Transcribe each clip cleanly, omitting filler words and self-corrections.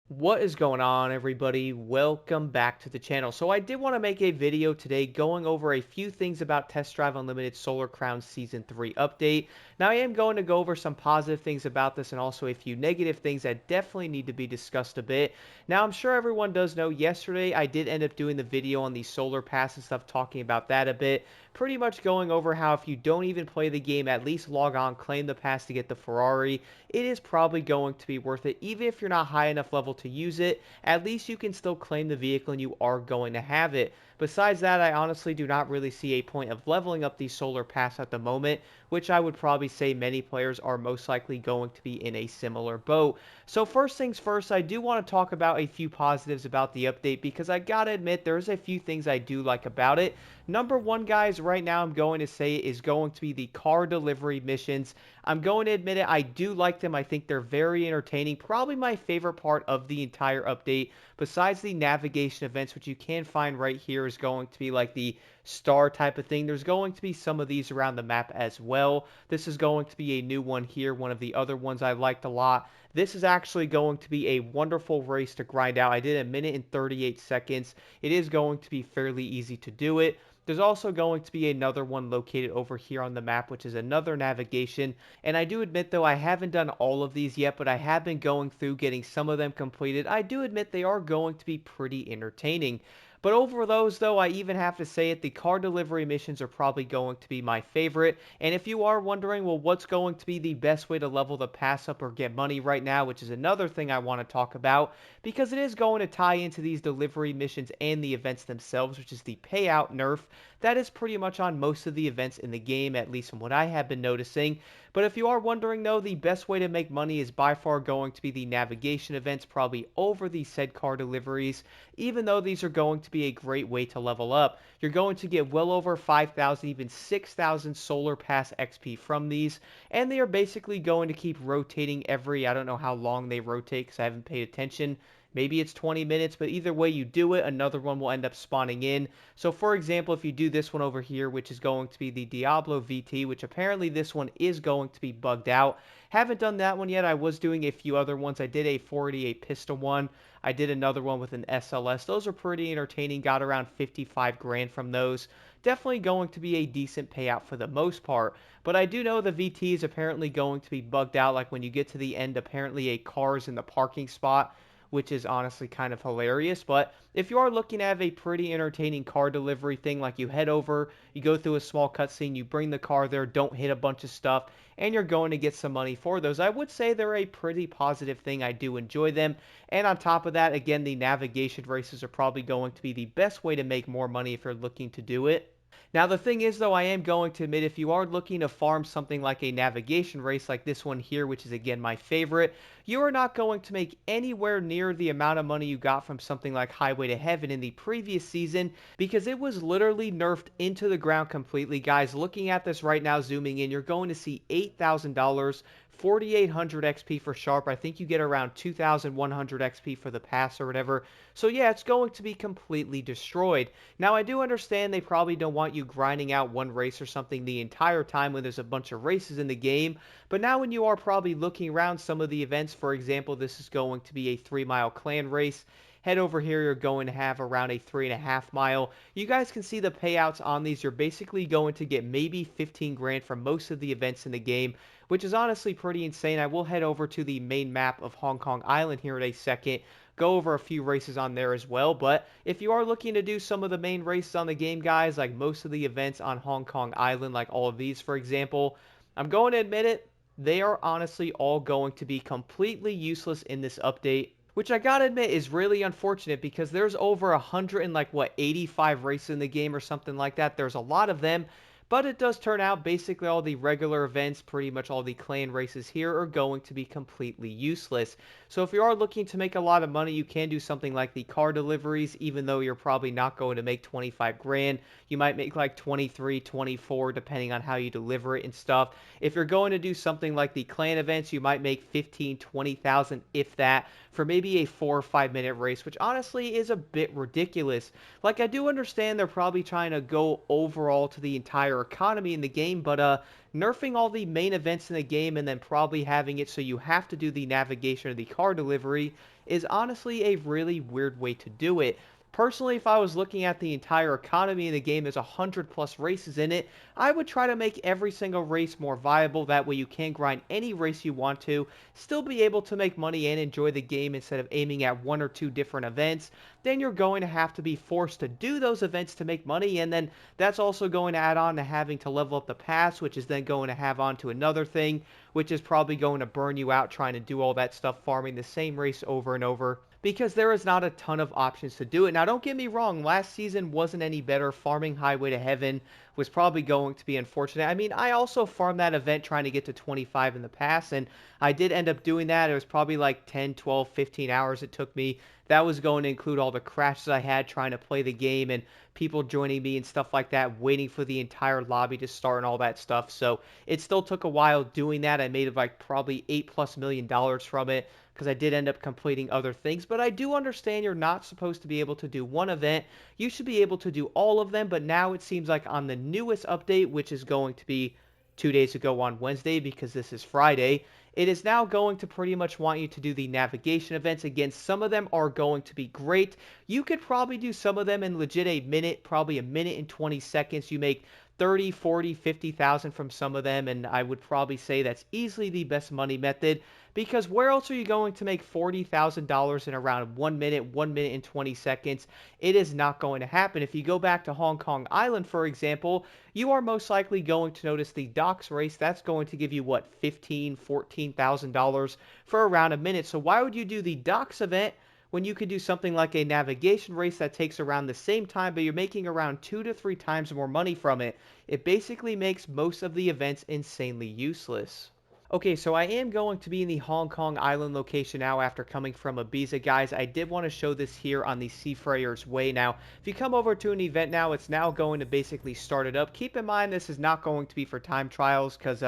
What is going on, everybody? Welcome back to the channel. So I did want to make a video today going over a few things about Test Drive Unlimited Solar Crown Season 3 update. Now I am going to go over some positive things about this and also a few negative things that definitely need to be discussed a bit. Now I'm sure everyone does know yesterday I did end up doing the video on the Solar Pass and stuff, talking about that a bit. Pretty much going over how if you don't even play the game, at least log on, claim the pass to get the Ferrari. It is probably going to be worth it. Even if you're not high enough level to use it, at least you can still claim the vehicle and you are going to have it. Besides that, I honestly do not really see a point of leveling up the Solar Pass at the moment, which I would probably say many players are most likely going to be in a similar boat. So first things first, I do want to talk about a few positives about the update because I gotta admit there's a few things I do like about it. Number one, guys, right now I'm going to say is going to be the car delivery missions. I'm going to admit it, I do like them. I think they're very entertaining. Probably my favorite part of the entire update, besides the navigation events, which you can find right here, is going to be like the star type of thing. There's going to be some of these around the map as well. This is going to be a new one here, one of the other ones I liked a lot. This is actually going to be a wonderful race to grind out. I did a minute and 38 seconds. It is going to be fairly easy to do it. There's also going to be another one located over here on the map, which is another navigation. And I do admit, though, I haven't done all of these yet, but I have been going through getting some of them completed. I do admit they are going to be pretty entertaining. But over those, though, I even have to say it, the car delivery missions are probably going to be my favorite. And if you are wondering, well, what's going to be the best way to level the pass up or get money right now, which is another thing I want to talk about, because it is going to tie into these delivery missions and the events themselves, which is the payout nerf. That is pretty much on most of the events in the game, at least from what I have been noticing. But if you are wondering, though, the best way to make money is by far going to be the navigation events, probably over the said car deliveries. Even though these are going to be a great way to level up, you're going to get well over 5,000, even 6,000 Solar Pass XP from these. And they are basically going to keep rotating every, I don't know how long they rotate because I haven't paid attention. Maybe it's 20 minutes, but either way you do it, another one will end up spawning in. So for example, if you do this one over here, which is going to be the Diablo VT, which apparently this one is going to be bugged out. Haven't done that one yet. I was doing a few other ones. I did a 48 pistol one. I did another one with an SLS. Those are pretty entertaining. Got around 55 grand from those. Definitely going to be a decent payout for the most part. But I do know the VT is apparently going to be bugged out. Like when you get to the end, apparently a car is in the parking spot, which is honestly kind of hilarious. But if you are looking to have a pretty entertaining car delivery thing, like you head over, you go through a small cutscene, you bring the car there, don't hit a bunch of stuff, and you're going to get some money for those, I would say they're a pretty positive thing. I do enjoy them. And on top of that, again, the navigation races are probably going to be the best way to make more money if you're looking to do it. Now, the thing is, though, I am going to admit, if you are looking to farm something like a navigation race like this one here, which is, again, my favorite, you are not going to make anywhere near the amount of money you got from something like Highway to Heaven in the previous season, because it was literally nerfed into the ground completely. Guys, looking at this right now, zooming in, you're going to see $8,000, 4,800 XP for Sharp. I think you get around 2,100 XP for the pass or whatever. So yeah, it's going to be completely destroyed. Now, I do understand they probably don't want you grinding out one race or something the entire time when there's a bunch of races in the game. But now when you are probably looking around some of the events, for example, this is going to be a 3 mile clan race. Head over here, you're going to have around a 3.5 mile. You guys can see the payouts on these. You're basically going to get maybe 15 grand from most of the events in the game, which is honestly pretty insane. I will head over to the main map of Hong Kong Island here in a second, go over a few races on there as well. But if you are looking to do some of the main races on the game, guys, like most of the events on Hong Kong Island, like all of these, for example, I'm going to admit it, they are honestly all going to be completely useless in this update, which I gotta admit is really unfortunate because there's over 100 and like what, 85 races in the game or something like that. There's a lot of them. But it does turn out basically all the regular events, pretty much all the clan races here, are going to be completely useless. So if you are looking to make a lot of money, you can do something like the car deliveries, even though you're probably not going to make 25 grand. You might make like 23, 24, depending on how you deliver it and stuff. If you're going to do something like the clan events, you might make 15, 20,000, if that, for maybe a 4 or 5 minute race, which honestly is a bit ridiculous. Like, I do understand they're probably trying to go overall to the entire entire economy in the game, but nerfing all the main events in the game and then probably having it so you have to do the navigation or the car delivery is honestly a really weird way to do it. Personally, if I was looking at the entire economy in the game, there's 100+ races in it, I would try to make every single race more viable. That way you can grind any race you want to, still be able to make money and enjoy the game instead of aiming at one or two different events. Then you're going to have to be forced to do those events to make money, and then that's also going to add on to having to level up the pass, which is then going to have on to another thing, which is probably going to burn you out trying to do all that stuff, farming the same race over and over, because there is not a ton of options to do it. Now, don't get me wrong, last season wasn't any better. Farming Highway to Heaven was probably going to be unfortunate. I mean, I also farmed that event trying to get to 25 in the past, and I did end up doing that. It was probably like 10, 12, 15 hours it took me. That was going to include all the crashes I had trying to play the game and people joining me and stuff like that, waiting for the entire lobby to start and all that stuff. So it still took a while doing that. I made like probably $8+ million from it, because I did end up completing other things. But I do understand you're not supposed to be able to do one event. You should be able to do all of them. But now it seems like on the newest update, which is going to be 2 days ago on Wednesday, because this is Friday, it is now going to pretty much want you to do the navigation events. Again, some of them are going to be great. You could probably do some of them in legit a minute, probably a minute and 20 seconds. You make 30, 40, 50,000 from some of them, and I would probably say that's easily the best money method, because where else are you going to make $40,000 in around 1 minute and 20 seconds? It is not going to happen. If you go back to Hong Kong Island, for example, you are most likely going to notice the docks race. That's going to give you, what, $15,000, $14,000 for around a minute. So why would you do the docks event when you could do something like a navigation race that takes around the same time, but you're making around 2 to 3 times more money from it? It basically makes most of the events insanely useless. Okay, so I am going to be in the Hong Kong Island location now after coming from Ibiza. Guys, I did want to show this here on the Seafarer's Way. Now, if you come over to an event now, it's now going to basically start it up. Keep in mind, this is not going to be for time trials, because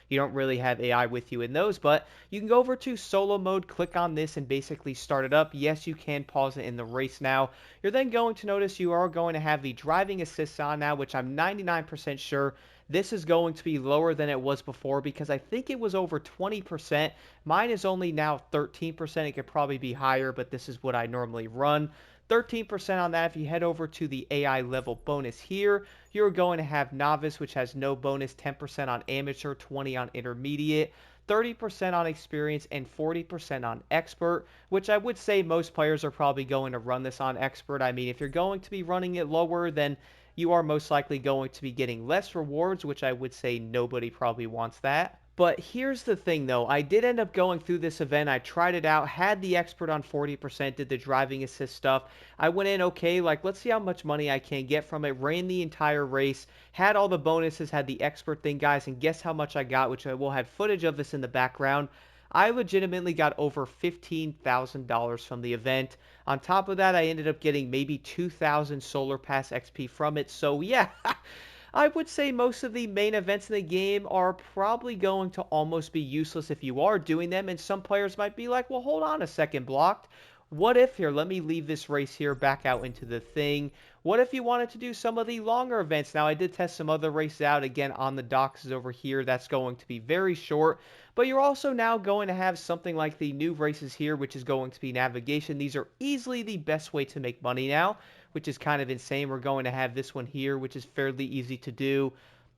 you don't really have AI with you in those, but you can go over to solo mode, click on this, and basically start it up. Yes, you can pause it in the race now. You're then going to notice you are going to have the driving assist on now, which I'm 99% sure this is going to be lower than it was before, because I think it was over 20%. Mine is only now 13%. It could probably be higher, but this is what I normally run. 13% on that. If you head over to the AI level bonus here, you're going to have novice, which has no bonus, 10% on amateur, 20 on intermediate, 30% on experience, and 40% on expert, which I would say most players are probably going to run this on expert. I mean, if you're going to be running it lower, then you are most likely going to be getting less rewards, which I would say nobody probably wants that. But here's the thing, though. I did end up going through this event. I tried it out, had the expert on 40%, did the driving assist stuff. I went in, okay, like, let's see how much money I can get from it. Ran the entire race, had all the bonuses, had the expert thing, guys, and guess how much I got, which I will have footage of this in the background. I legitimately got over $15,000 from the event. On top of that, I ended up getting maybe 2,000 Solar Pass XP from it. So yeah, I would say most of the main events in the game are probably going to almost be useless if you are doing them. And some players might be like, well, hold on a second, Blocked. What if, here, let me leave this race here, back out into the thing. What if you wanted to do some of the longer events? Now, I did test some other races out, again, on the docks over here. That's going to be very short. But you're also now going to have something like the new races here, which is going to be navigation. These are easily the best way to make money now, which is kind of insane. We're going to have this one here, which is fairly easy to do.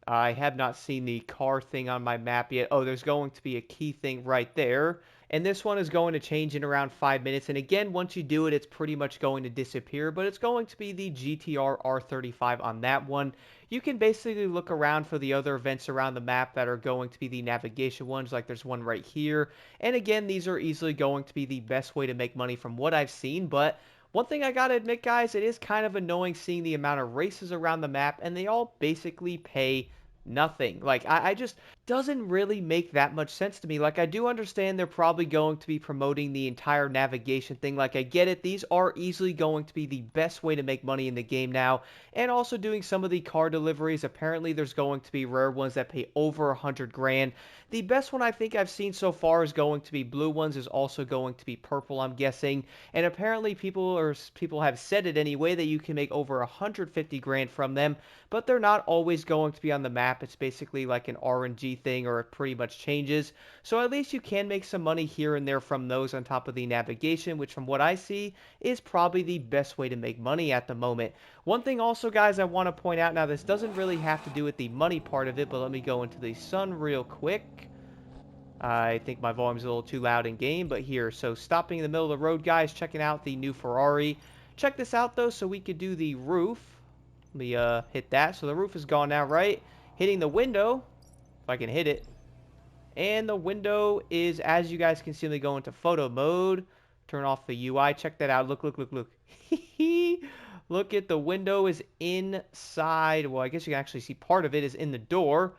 I have not seen the car thing on my map yet. Oh, there's going to be a key thing right there. And this one is going to change in around 5 minutes. And again, once you do it, it's pretty much going to disappear. But it's going to be the GTR R35 on that one. You can basically look around for the other events around the map that are going to be the navigation ones. Like there's one right here. And again, these are easily going to be the best way to make money from what I've seen. But one thing I gotta admit, guys, it is kind of annoying seeing the amount of races around the map. And they all basically pay nothing. Like, I just doesn't really make that much sense to me. Like, I do understand they're probably going to be promoting the entire navigation thing. Like, I get it. These are easily going to be the best way to make money in the game now. And also doing some of the car deliveries. Apparently, there's going to be rare ones that pay over 100 grand. The best one I think I've seen so far is going to be blue ones, is also going to be purple, I'm guessing. And apparently people have said it anyway that you can make over 150 grand from them, but they're not always going to be on the map. It's basically like an RNG thing, or it pretty much changes. So at least you can make some money here and there from those on top of the navigation, which from what I see is probably the best way to make money at the moment. One thing also, guys, I want to point out, now this doesn't really have to do with the money part of it, but let me go into the sun real quick. I think my volume's a little too loud in game, but here. So stopping in the middle of the road, guys, checking out the new Ferrari. Check this out, though, so we could do the roof. Let me hit that. So the roof is gone now, right? Hitting the window, if I can hit it. And the window is, as you guys can see, me go into photo mode. Turn off the UI. Check that out. Look, look, look, look. Look at the window is inside. Well, I guess you can actually see part of it is in the door.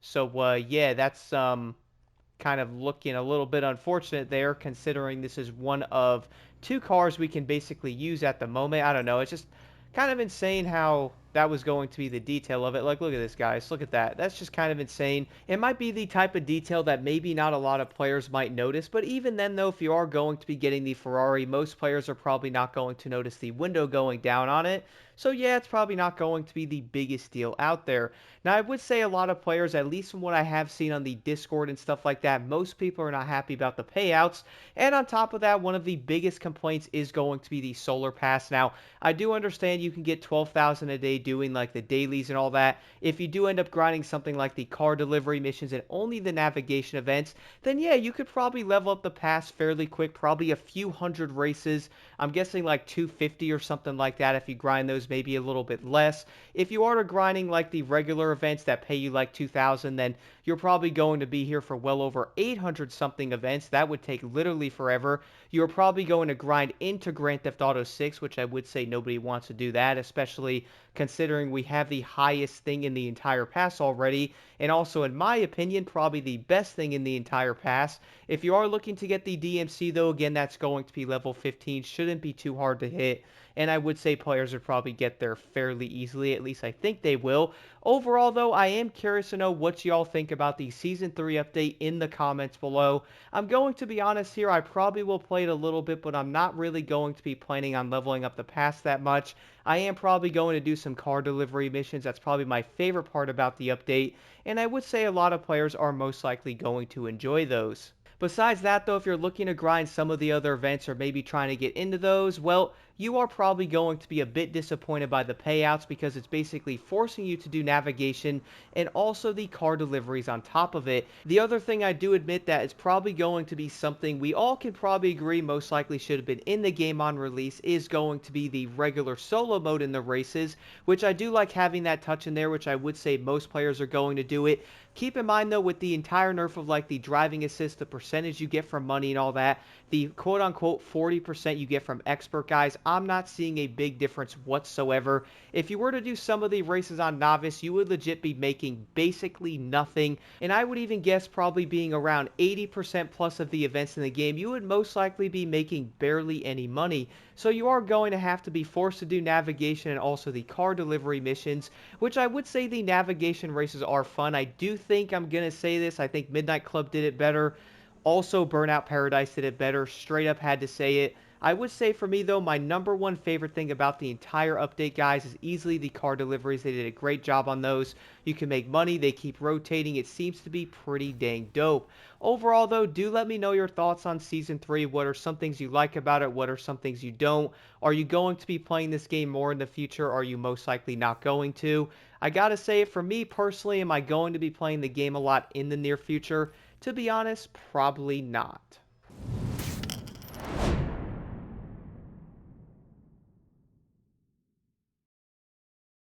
So, yeah, that's kind of looking a little bit unfortunate there, considering this is one of two cars we can basically use at the moment. I don't know. It's just kind of insane how that was going to be the detail of it. Like, look at this, guys. Look at that. That's just kind of insane. It might be the type of detail that maybe not a lot of players might notice, but even then, though, if you are going to be getting the Ferrari, most players are probably not going to notice the window going down on it. So yeah, it's probably not going to be the biggest deal out there. Now, I would say a lot of players, at least from what I have seen on the Discord and stuff like that, most people are not happy about the payouts. And on top of that, one of the biggest complaints is going to be the solar pass. Now, I do understand you can get 12,000 a day doing like the dailies and all that. If you do end up grinding something like the car delivery missions and only the navigation events, then yeah, you could probably level up the pass fairly quick, probably a few hundred races. I'm guessing like 250 or something like that if you grind those, maybe a little bit less. If you are grinding like the regular events that pay you like 2,000, then you're probably going to be here for well over 800 something events. That would take literally forever. You're probably going to grind into Grand Theft Auto 6, which I would say nobody wants to do that, especially considering we have the highest thing in the entire pass already, and also, in my opinion, probably the best thing in the entire pass. If you are looking to get the DMC, though, again, that's going to be level 15. Shouldn't be too hard to hit, and I would say players would probably get there fairly easily. At least I think they will. Overall, though, I am curious to know what y'all think about the Season 3 update in the comments below. I'm going to be honest here, I probably will play it a little bit, but I'm not really going to be planning on leveling up the pass that much. I am probably going to do some car delivery missions. That's probably my favorite part about the update, and I would say a lot of players are most likely going to enjoy those. Besides that, though, if you're looking to grind some of the other events or maybe trying to get into those, well, you are probably going to be a bit disappointed by the payouts, because it's basically forcing you to do navigation and also the car deliveries on top of it. The other thing I do admit that is probably going to be something we all can probably agree most likely should have been in the game on release is going to be the regular solo mode in the races, which I do like having that touch in there, which I would say most players are going to do it. Keep in mind, though, with the entire nerf of like the driving assist, the percentage you get from money and all that, the quote-unquote 40% you get from expert guys, I'm not seeing a big difference whatsoever. If you were to do some of the races on novice, you would legit be making basically nothing, and I would even guess probably being around 80% plus of the events in the game, you would most likely be making barely any money. So you are going to have to be forced to do navigation and also the car delivery missions, which I would say the navigation races are fun. I do think I'm going to say this, I think Midnight Club did it better. Also, Burnout Paradise did it better. Straight up had to say it. I would say for me, though, my number one favorite thing about the entire update, guys, is easily the car deliveries. They did a great job on those. You can make money. They keep rotating. It seems to be pretty dang dope. Overall, though, do let me know your thoughts on Season 3. What are some things you like about it? What are some things you don't? Are you going to be playing this game more in the future? Are you most likely not going to? I gotta say, for me personally, am I going to be playing the game a lot in the near future? To be honest, probably not.